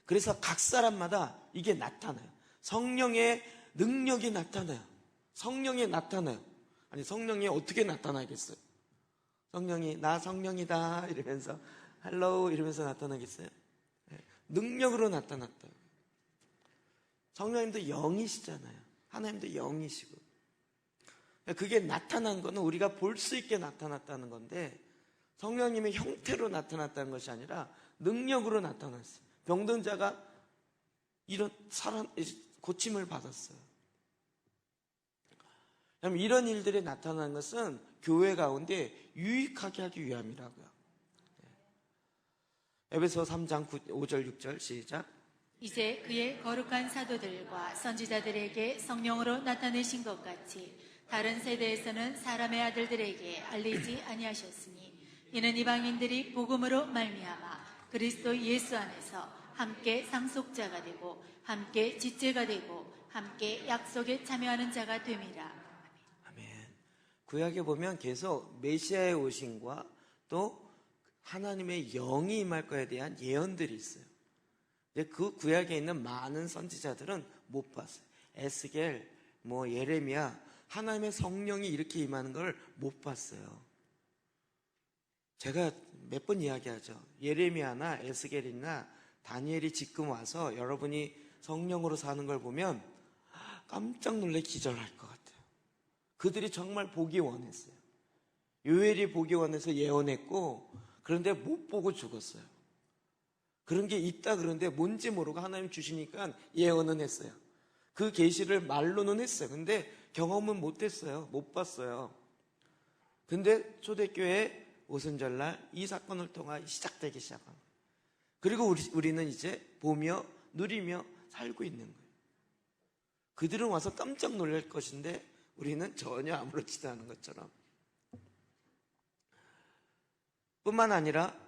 그래서 각 사람마다 이게 나타나요. 성령의 능력이 나타나요. 성령이 나타나요. 아니, 성령이 어떻게 나타나겠어요? 성령이 나 성령이다 이러면서 헬로우 이러면서 나타나겠어요? 능력으로 나타났다. 성령님도 영이시잖아요. 하나님도 영이시고. 그게 나타난 거는 우리가 볼 수 있게 나타났다는 건데 성령님의 형태로 나타났다는 것이 아니라 능력으로 나타났어요. 병든 자가 이런 고침을 받았어요. 이런 일들이 나타나는 것은 교회 가운데 유익하게 하기 위함이라고요. 에베소 3장 5절 6절 시작. 이제 그의 거룩한 사도들과 선지자들에게 성령으로 나타내신 것 같이 다른 세대에서는 사람의 아들들에게 알리지 아니하셨으니 이는 이방인들이 복음으로 말미암아 그리스도 예수 안에서 함께 상속자가 되고 함께 지체가 되고 함께 약속에 참여하는 자가 됨이라. 아멘. 구약에 보면 계속 메시아의 오심과 또 하나님의 영이 임할 거에 대한 예언들이 있어요. 근데 그 구약에 있는 많은 선지자들은 못 봤어요. 에스겔, 예레미야, 하나님의 성령이 이렇게 임하는 걸 못 봤어요. 제가 몇 번 이야기하죠. 예레미야나 에스겔이나 다니엘이 지금 와서 여러분이 성령으로 사는 걸 보면 깜짝 놀래 기절할 것 같아요. 그들이 정말 보기 원했어요. 요엘이 보기 원해서 예언했고, 그런데 못 보고 죽었어요. 그런 게 있다 그런데 뭔지 모르고 하나님 주시니까 예언은 했어요. 그 계시를 말로는 했어요. 근데 경험은 못 했어요. 못 봤어요. 근데 초대교회 오순절날 이 사건을 통해 시작되기 시작합니다. 그리고 우리는 이제 보며 누리며 살고 있는 거예요. 그들은 와서 깜짝 놀랄 것인데 우리는 전혀 아무렇지도 않은 것처럼. 뿐만 아니라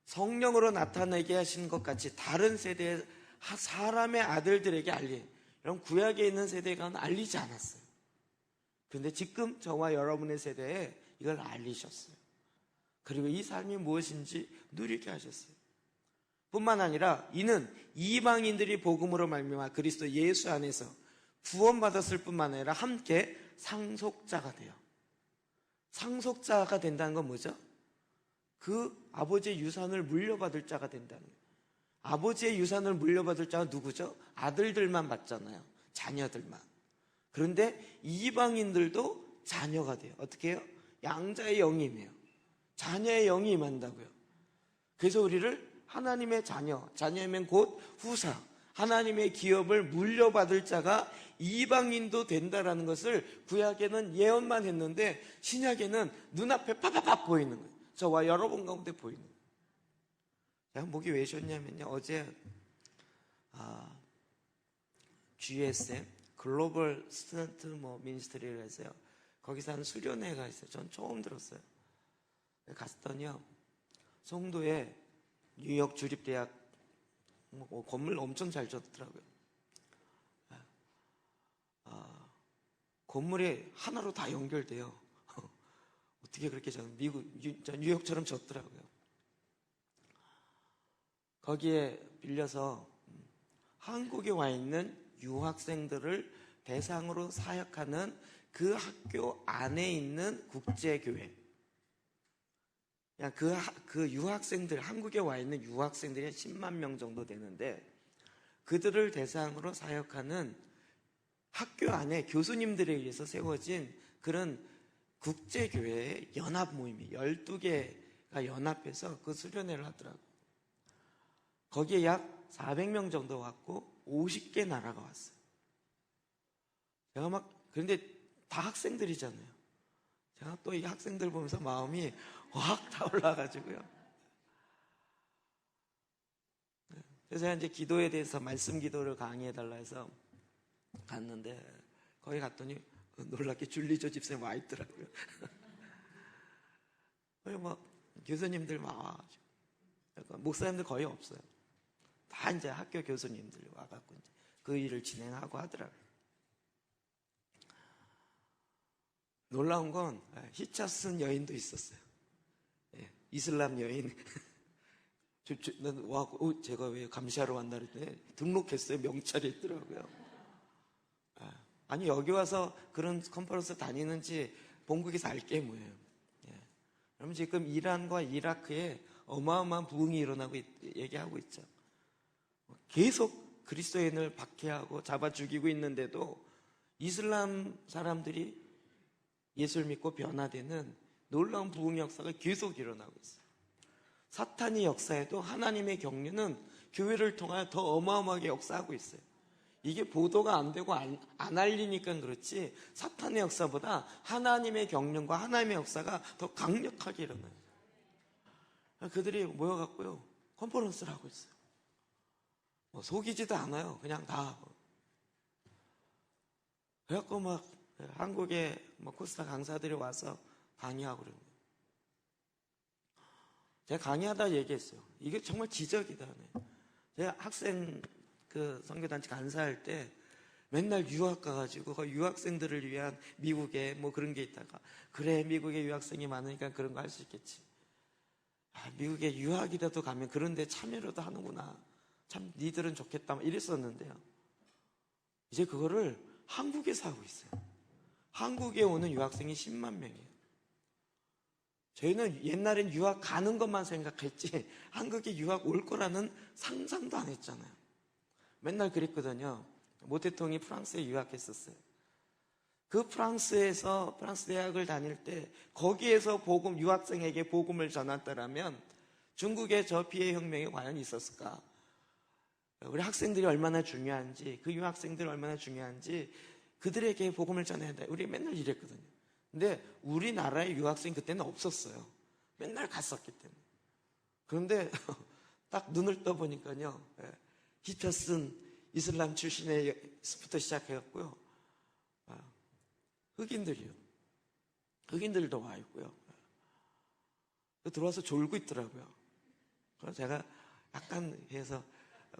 성령으로 나타내게 하신 것 같이 다른 세대의 사람의 아들들에게 알린, 이런 구약에 있는 세대가 알리지 않았어요. 그런데 지금 저와 여러분의 세대에 이걸 알리셨어요. 그리고 이 삶이 무엇인지 누리게 하셨어요. 뿐만 아니라 이는 이방인들이 복음으로 말미암아 그리스도 예수 안에서 구원받았을 뿐만 아니라 함께 상속자가 돼요. 상속자가 된다는 건 뭐죠? 그 아버지의 유산을 물려받을 자가 된다는 거예요. 아버지의 유산을 물려받을 자가 누구죠? 아들들만 받잖아요. 자녀들만. 그런데 이방인들도 자녀가 돼요. 어떻게 해요? 양자의 영이 임해요. 자녀의 영이 임한다고요. 그래서 우리를 하나님의 자녀이면 곧 후사, 하나님의 기업을 물려받을 자가 이방인도 된다라는 것을 구약에는 예언만 했는데 신약에는 눈앞에 팍팍팍 보이는 거예요. 저와 여러분 가운데 보이는 거예요. 제가 목이 왜 쉬었냐면요. 어제 GSM 글로벌 스튜던트 미니스트리를 해서요. 거기서 하는 수련회가 있어요. 전 처음 들었어요. 갔더니요. 송도에 뉴욕 주립대학 건물 엄청 잘 지었더라고요. 건물이 하나로 다 연결돼요. 어떻게 그렇게 뉴욕처럼 졌더라고요. 거기에 빌려서 한국에 와 있는 유학생들을 대상으로 사역하는 그 학교 안에 있는 국제교회. 그 유학생들, 한국에 와 있는 유학생들이 10만 명 정도 되는데 그들을 대상으로 사역하는 학교 안에 교수님들에 의해서 세워진 그런 국제교회의 연합 모임이 12개가 연합해서 그 수련회를 하더라고요. 거기에 약 400명 정도 왔고 50개 나라가 왔어요. 제가 그런데 다 학생들이잖아요. 제가 또 이 학생들 보면서 마음이 확 타올라가지고요. 그래서 제가 이제 기도에 대해서 말씀 기도를 강의해달라 해서 갔는데 거기 갔더니 놀랍게 줄리조 집사님 와 있더라고요. 교수님들 와가지고 목사님들 거의 없어요. 다 이제 학교 교수님들 와갖고 이제 그 일을 진행하고 하더라고요. 놀라운 건 히차슨 여인도 있었어요. 이슬람 여인. 제가 왜 감시하러 왔나 그랬더니 등록했어요. 명찰이 있더라고요. 아니 여기 와서 그런 컨퍼런스 다니는지 본국에서 알게 뭐예요. 그러면 지금 이란과 이라크에 어마어마한 부흥이 일어나고 얘기하고 있죠. 계속 그리스도인을 박해하고 잡아 죽이고 있는데도 이슬람 사람들이 예수를 믿고 변화되는 놀라운 부흥 역사가 계속 일어나고 있어요. 사탄의 역사에도 하나님의 경륜은 교회를 통하여 더 어마어마하게 역사하고 있어요. 이게 보도가 안 되고 안 알리니까 그렇지 사탄의 역사보다 하나님의 경륜과 하나님의 역사가 더 강력하게 일어나요. 그들이 모여갖고요 컨퍼런스를 하고 있어요. 뭐 속이지도 않아요. 그냥 다. 그래갖고 막 한국에 코스타 강사들이 와서 강의하고 그러는 거예요. 제가 강의하다 얘기했어요. 이게 정말 기적이다. 제가 학생 그 선교단체 간사할 때 맨날 유학 가가지고 그 유학생들을 위한 미국에 뭐 그런 게 있다가 그래 미국에 유학생이 많으니까 그런 거 할 수 있겠지. 미국에 유학이라도 가면 그런 데 참여라도 하는구나. 참 니들은 좋겠다 이랬었는데요. 이제 그거를 한국에서 하고 있어요. 한국에 오는 유학생이 10만 명이에요. 저희는 옛날엔 유학 가는 것만 생각했지 한국에 유학 올 거라는 상상도 안 했잖아요. 맨날 그랬거든요. 모 대통령이 프랑스에 유학했었어요. 그 프랑스 대학을 다닐 때 거기에서 유학생에게 복음을 전했다라면 중국의 저 피해혁명이 과연 있었을까? 우리 학생들이 얼마나 중요한지, 그 유학생들이 얼마나 중요한지 그들에게 복음을 전해야 돼. 우리 맨날 이랬거든요. 근데 우리나라의 유학생 그때는 없었어요. 맨날 갔었기 때문에. 그런데 딱 눈을 떠보니까요. 히터슨 이슬람 출신에서부터 시작해갖고요. 흑인들도 와 있고요. 들어와서 졸고 있더라고요. 그래서 제가 약간 해서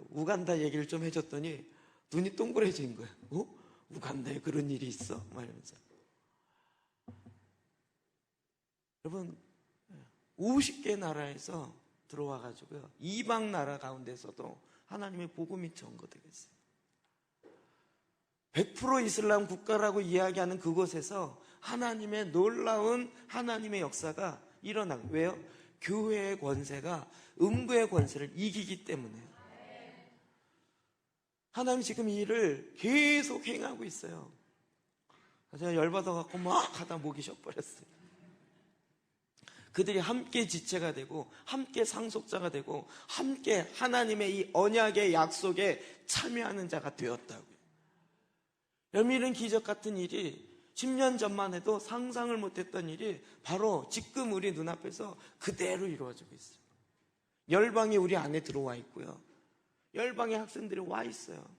우간다 얘기를 좀 해줬더니 눈이 동그래진 거예요. 우간다에 그런 일이 있어? 막 이러면서. 여러분 50개 나라에서 들어와가지고요. 이방 나라 가운데서도 하나님의 복음이 전거되겠어요. 100% 이슬람 국가라고 이야기하는 그곳에서 하나님의 놀라운 하나님의 역사가 일어나고 왜요? 교회의 권세가 음부의 권세를 이기기 때문에요. 하나님 지금 이 일을 계속 행하고 있어요. 제가 열받아갖고 막 하다 목이 쉬어버렸어요. 그들이 함께 지체가 되고 함께 상속자가 되고 함께 하나님의 이 언약의 약속에 참여하는 자가 되었다고요. 여러분 이런 기적 같은 일이 10년 전만 해도 상상을 못했던 일이 바로 지금 우리 눈앞에서 그대로 이루어지고 있어요. 열방이 우리 안에 들어와 있고요. 열방의 학생들이 와 있어요.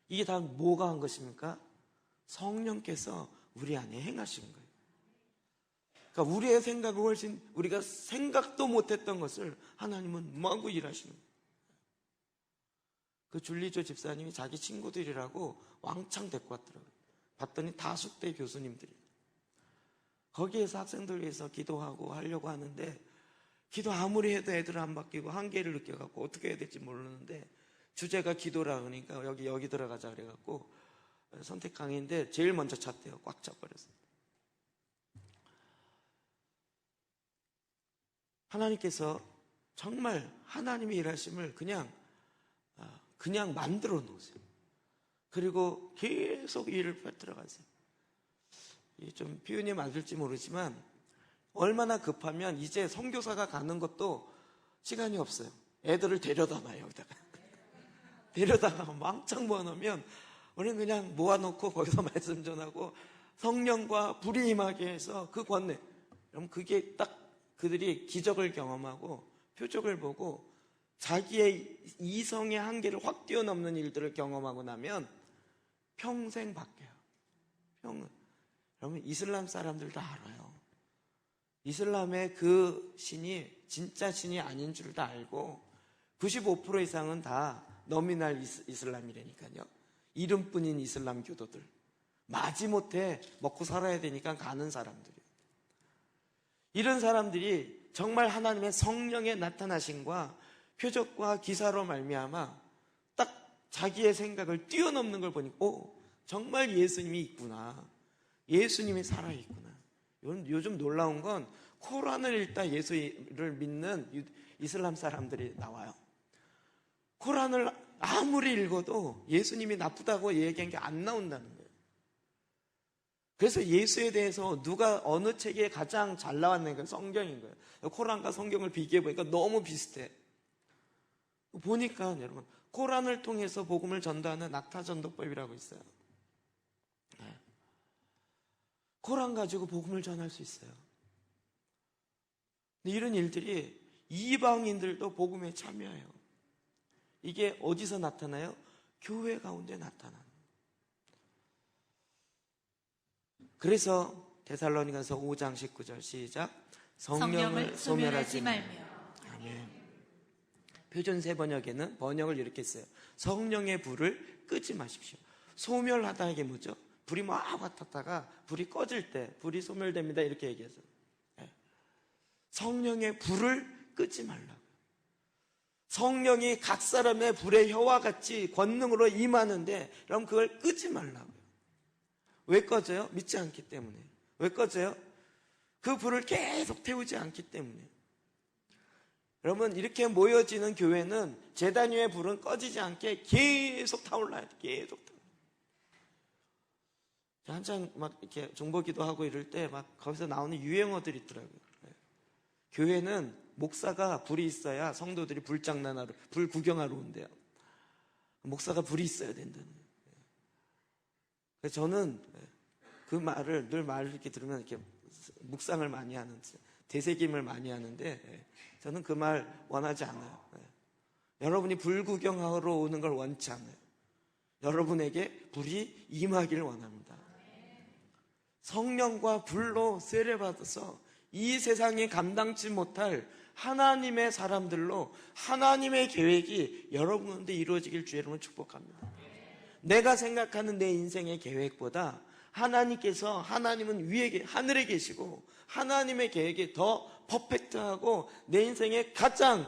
이게 다 뭐가 한 것입니까? 성령께서 우리 안에 행하신 거예요. 그러니까 우리의 생각을 훨씬 우리가 생각도 못했던 것을 하나님은 마구 일하시는 거예요. 그 줄리조 집사님이 자기 친구들이라고 왕창 데리고 왔더라고요. 봤더니 다 숙대 교수님들이. 거기에서 학생들 위해서 기도하고 하려고 하는데 기도 아무리 해도 애들 안 바뀌고 한계를 느껴갖고 어떻게 해야 될지 모르는데 주제가 기도라 그러니까 여기 들어가자 그래갖고 선택 강의인데 제일 먼저 찼대요. 꽉 차버렸어요. 하나님께서 정말 하나님의 일하심을 그냥 만들어 놓으세요. 그리고 계속 일을 펼들어가세요. 좀 표현이 맞을지 모르지만 얼마나 급하면 이제 선교사가 가는 것도 시간이 없어요. 애들을 데려다 놔요. 여기다가 데려다가 왕창 모아놓으면 우리는 그냥 모아놓고 거기서 말씀 전하고 성령과 불이 임하게 해서 그 권내. 그럼 그게 딱 그들이 기적을 경험하고 표적을 보고 자기의 이성의 한계를 확 뛰어넘는 일들을 경험하고 나면 평생 바뀌어요. 여러분 이슬람 사람들도 알아요. 이슬람의 그 신이 진짜 신이 아닌 줄 다 알고 95% 이상은 다 너미날 이슬람이라니까요. 이름뿐인 이슬람 교도들. 마지못해 먹고 살아야 되니까 가는 사람들이에요. 이런 사람들이 정말 하나님의 성령의 나타나심과 표적과 기사로 말미암아 딱 자기의 생각을 뛰어넘는 걸 보니까 정말 예수님이 있구나. 예수님이 살아있구나. 요즘 놀라운 건 코란을 읽다 예수를 믿는 이슬람 사람들이 나와요. 코란을 아무리 읽어도 예수님이 나쁘다고 얘기한 게 안 나온다는 거예요. 그래서 예수에 대해서 누가 어느 책에 가장 잘 나왔는가 성경인 거예요. 코란과 성경을 비교해 보니까 너무 비슷해. 보니까 여러분 코란을 통해서 복음을 전도하는 낙타전도법이라고 있어요. 코란 가지고 복음을 전할 수 있어요. 근데 이런 일들이 이방인들도 복음에 참여해요. 이게 어디서 나타나요? 교회 가운데 나타나는. 그래서 데살로니가서 5장 19절 시작. 성령을 소멸하지 말며. 아멘. 표준 세 번역에는 번역을 이렇게 써요. 성령의 불을 끄지 마십시오. 소멸하다 이게 뭐죠? 불이 막 왔다가 불이 꺼질 때 불이 소멸됩니다 이렇게 얘기해서 성령의 불을 끄지 말라고요. 성령이 각 사람의 불의 혀와 같이 권능으로 임하는데 그럼 그걸 끄지 말라고요. 왜 꺼져요? 믿지 않기 때문에. 왜 꺼져요? 그 불을 계속 태우지 않기 때문에. 여러분 이렇게 모여지는 교회는 제단 위의 불은 꺼지지 않게 계속 타올라야 돼. 계속 타올라. 한창 막 이렇게 중보기도 하고 이럴 때 막 거기서 나오는 유행어들이 있더라고요. 교회는 목사가 불이 있어야 성도들이 불장난하러, 불 구경하러 온대요. 목사가 불이 있어야 된다는 거예요. 그래서 저는 그 말을 늘 말을 이렇게 들으면 이렇게 묵상을 많이 하는, 되새김을 많이 하는데 저는 그 말 원하지 않아요. 여러분이 불 구경하러 오는 걸 원치 않아요. 여러분에게 불이 임하기를 원합니다. 성령과 불로 세례받아서 이 세상이 감당치 못할 하나님의 사람들로 하나님의 계획이 여러분 가운데 이루어지길 주의 이름으로 축복합니다. 내가 생각하는 내 인생의 계획보다 하나님께서, 하나님은 위에 하늘에 계시고 하나님의 계획이 더 퍼펙트하고 내 인생에 가장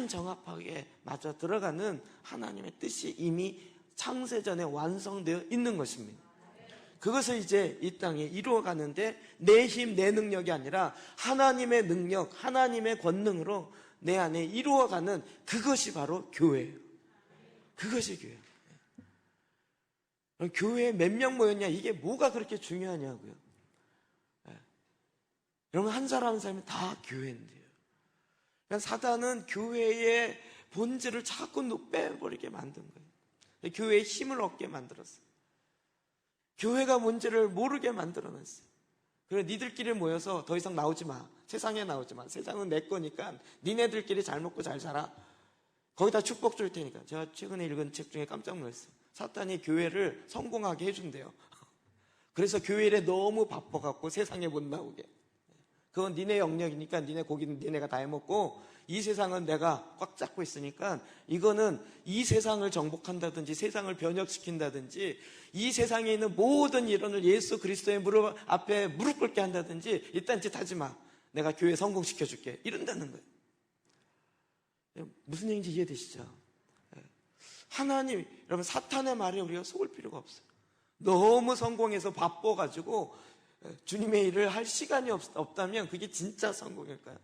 정합하게 맞아 들어가는 하나님의 뜻이 이미 창세전에 완성되어 있는 것입니다. 그것을 이제 이 땅에 이루어가는데 내 힘, 내 능력이 아니라 하나님의 능력, 하나님의 권능으로 내 안에 이루어가는 그것이 바로 교회예요. 그것이 교회예요. 교회에 몇 명 모였냐, 이게 뭐가 그렇게 중요하냐고요. 여러분 한 사람 한 사람이 다 교회인데요. 그러니까 사단은 교회의 본질을 자꾸 빼버리게 만든 거예요. 교회의 힘을 얻게 만들었어요. 교회가 뭔지를 모르게 만들어놨어요. 그래 니들끼리 모여서 더 이상 나오지 마. 세상에 나오지 마. 세상은 내 거니까 니네들끼리 잘 먹고 잘 살아. 거기다 축복 줄 테니까. 제가 최근에 읽은 책 중에 깜짝 놀랐어요. 사탄이 교회를 성공하게 해준대요. 그래서 교회 일에 너무 바빠갖고 세상에 못 나오게. 그건 니네 영역이니까 니네 고기는 니네가 다 해먹고 이 세상은 내가 꽉 잡고 있으니까 이거는 이 세상을 정복한다든지 세상을 변혁시킨다든지 이 세상에 있는 모든 일원을 예수 그리스도의 무릎 앞에 무릎 꿇게 한다든지 일단 짓 하지 마. 내가 교회 성공시켜줄게. 이런다는 거예요. 무슨 얘기인지 이해되시죠? 하나님, 여러분 사탄의 말에 우리가 속을 필요가 없어요. 너무 성공해서 바빠가지고 주님의 일을 할 시간이 없다면 그게 진짜 성공일까요?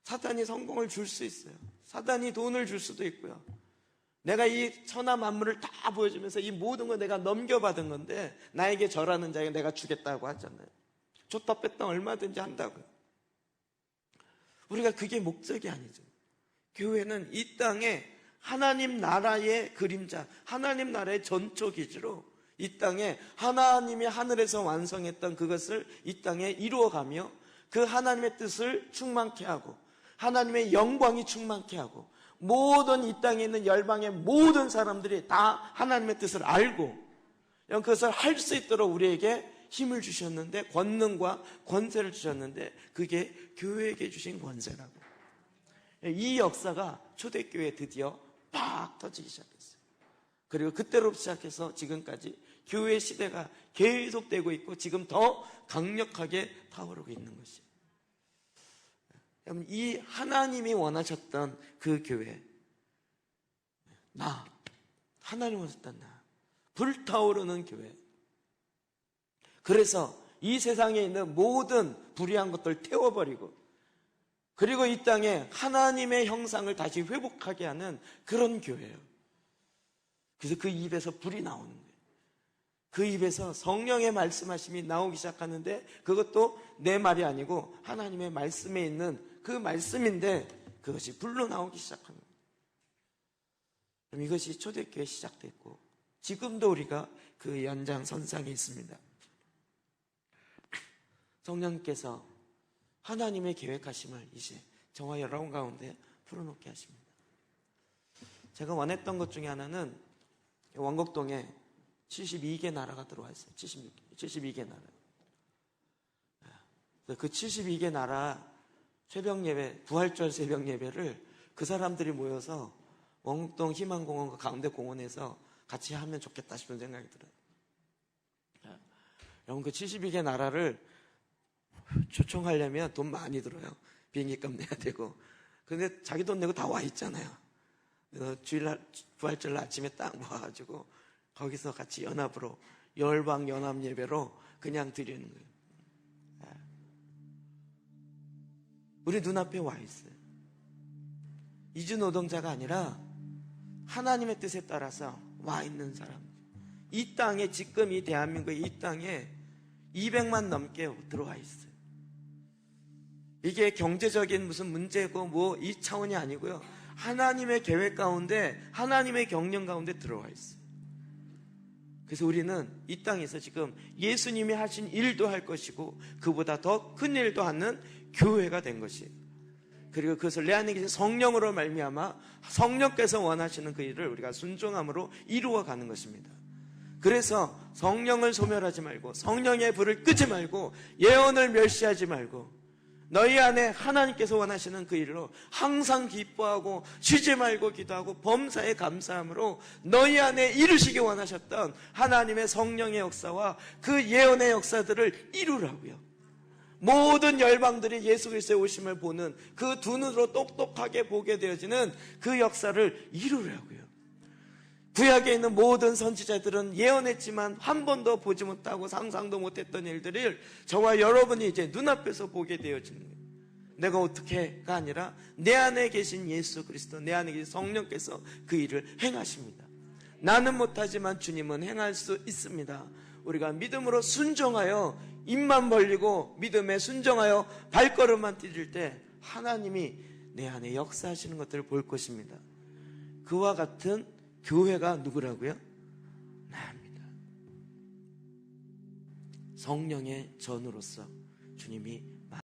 사탄이 성공을 줄 수 있어요. 사탄이 돈을 줄 수도 있고요. 내가 이 천하 만물을 다 보여주면서 이 모든 걸 내가 넘겨받은 건데 나에게 절하는 자에게 내가 주겠다고 하잖아요. 줬다 뺐다 얼마든지 한다고요. 우리가 그게 목적이 아니죠. 교회는 이 땅에 하나님 나라의 그림자, 하나님 나라의 전초 기지로 이 땅에 하나님이 하늘에서 완성했던 그것을 이 땅에 이루어가며 그 하나님의 뜻을 충만케 하고 하나님의 영광이 충만케 하고 모든 이 땅에 있는 열방의 모든 사람들이 다 하나님의 뜻을 알고 그것을 할 수 있도록 우리에게 힘을 주셨는데 권능과 권세를 주셨는데 그게 교회에게 주신 권세라고. 이 역사가 초대교회에 드디어 팍 터지기 시작했어요. 그리고 그때로부터 시작해서 지금까지 교회 시대가 계속되고 있고 지금 더 강력하게 타오르고 있는 것이에요. 이 하나님이 원하셨던 그 교회, 하나님이 원하셨던 불타오르는 교회. 그래서 이 세상에 있는 모든 불의한 것들을 태워버리고 그리고 이 땅에 하나님의 형상을 다시 회복하게 하는 그런 교회예요. 그래서 그 입에서 불이 나오는 거예요. 그 입에서 성령의 말씀하심이 나오기 시작하는데 그것도 내 말이 아니고 하나님의 말씀에 있는 그 말씀인데 그것이 불로 나오기 시작합니다. 그럼 이것이 초대교회 시작됐고 지금도 우리가 그 연장선상에 있습니다. 성령께서 하나님의 계획하심을 이제 저와 여러분 가운데 풀어놓게 하십니다. 제가 원했던 것 중에 하나는 원곡동에 72개 나라가 들어와 있어요. 72개 나라. 그 72개 나라 새벽 예배, 부활절 새벽 예배를 그 사람들이 모여서 원곡동 희망공원 가운데 공원에서 같이 하면 좋겠다 싶은 생각이 들어요. 여러분, 그 72개 나라를 초청하려면 돈 많이 들어요. 비행기값 내야 되고. 근데 자기 돈 내고 다 와 있잖아요. 그래서 주일날, 부활절 아침에 딱 모아가지고 거기서 같이 연합으로, 열방 연합 예배로 그냥 드리는 거예요. 우리 눈앞에 와 있어요. 이주 노동자가 아니라 하나님의 뜻에 따라서 와 있는 사람. 이 땅에, 지금 이 대한민국의 이 땅에 200만 넘게 들어와 있어요. 이게 경제적인 무슨 문제고 뭐 이 차원이 아니고요. 하나님의 계획 가운데, 하나님의 경영 가운데 들어와 있어요. 그래서 우리는 이 땅에서 지금 예수님이 하신 일도 할 것이고 그보다 더 큰 일도 하는 교회가 된 것이에요. 그리고 그것을 내 안에 계신 성령으로 말미암아 성령께서 원하시는 그 일을 우리가 순종함으로 이루어가는 것입니다. 그래서 성령을 소멸하지 말고, 성령의 불을 끄지 말고, 예언을 멸시하지 말고, 너희 안에 하나님께서 원하시는 그 일로 항상 기뻐하고 쉬지 말고 기도하고 범사에 감사함으로 너희 안에 이루시기 원하셨던 하나님의 성령의 역사와 그 예언의 역사들을 이루라고요. 모든 열방들이 예수 그리스도의 오심을 보는 그 두 눈으로 똑똑하게 보게 되어지는 그 역사를 이루라고요. 구약에 있는 모든 선지자들은 예언했지만 한 번도 보지 못하고 상상도 못했던 일들을 저와 여러분이 이제 눈앞에서 보게 되어지는 거예요. 내가 어떻게가 아니라 내 안에 계신 예수 그리스도, 내 안에 계신 성령께서 그 일을 행하십니다. 나는 못하지만 주님은 행할 수 있습니다. 우리가 믿음으로 순종하여 입만 벌리고 믿음에 순종하여 발걸음만 디딜 때 하나님이 내 안에 역사하시는 것들을 볼 것입니다. 그와 같은 교회가 누구라고요? 나입니다. 성령의 전으로서 주님이